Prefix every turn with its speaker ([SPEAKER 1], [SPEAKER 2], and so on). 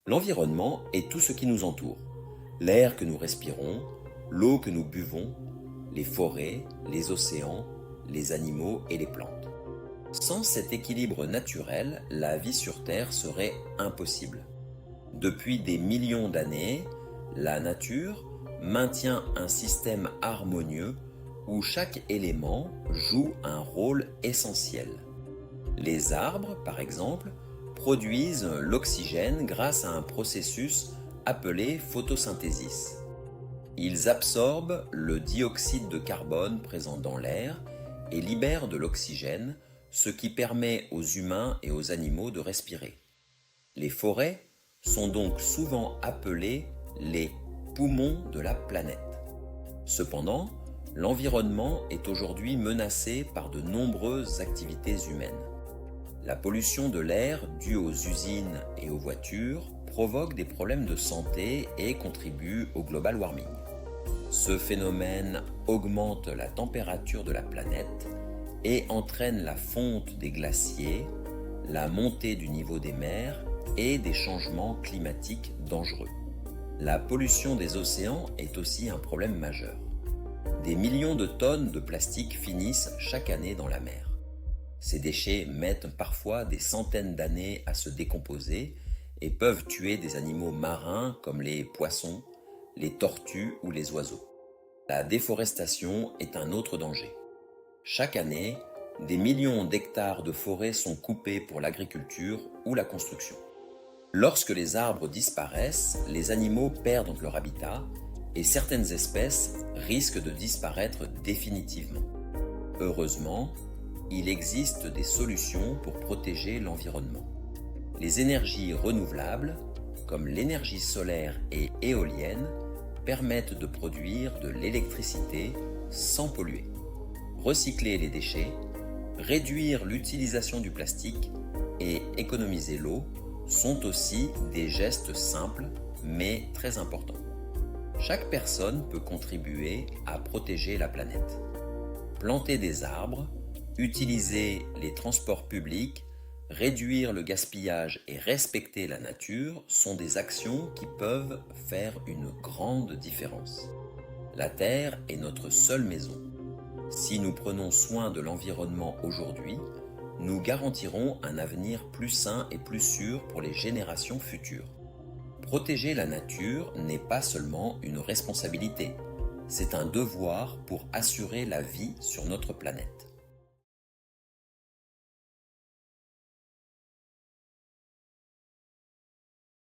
[SPEAKER 1] L'environnement est tout ce qui nous entoure. L'air que nous respirons, l'eau que nous buvons, les forêts, les océans, les animaux et les plantes. Sans cet équilibre naturel, la vie sur Terre serait impossible. Depuis des millions d'années, la nature maintient un système harmonieux où chaque élément joue un rôle essentiel. Les arbres, par exemple, produisent l'oxygène grâce à un processus appelé photosynthèse. Ils absorbent le dioxyde de carbone présent dans l'air et libèrent de l'oxygène, ce qui permet aux humains et aux animaux de respirer. Les forêts sont donc souvent appelées les poumons de la planète. Cependant, l'environnement est aujourd'hui menacé par de nombreuses activités humaines. La pollution de l'air due aux usines et aux voitures provoque des problèmes de santé et contribue au global warming. Ce phénomène augmente la température de la planète et entraîne la fonte des glaciers, la montée du niveau des mers et des changements climatiques dangereux. La pollution des océans est aussi un problème majeur. Des millions de tonnes de plastique finissent chaque année dans la mer. Ces déchets mettent parfois des centaines d'années à se décomposer et peuvent tuer des animaux marins comme les poissons, les tortues ou les oiseaux. La déforestation est un autre danger. Chaque année, des millions d'hectares de forêts sont coupés pour l'agriculture ou la construction. Lorsque les arbres disparaissent, les animaux perdent leur habitat et certaines espèces risquent de disparaître définitivement. Heureusement, il existe des solutions pour protéger l'environnement. Les énergies renouvelables, comme l'énergie solaire et éolienne, permettent de produire de l'électricité sans polluer. Recycler les déchets, réduire l'utilisation du plastique et économiser l'eau sont aussi des gestes simples mais très importants. Chaque personne peut contribuer à protéger la planète. Planter des arbres, utiliser les transports publics, réduire le gaspillage et respecter la nature sont des actions qui peuvent faire une grande différence. La Terre est notre seule maison. Si nous prenons soin de l'environnement aujourd'hui, nous garantirons un avenir plus sain et plus sûr pour les générations futures. Protéger la nature n'est pas seulement une responsabilité, c'est un devoir pour assurer la vie sur notre planète.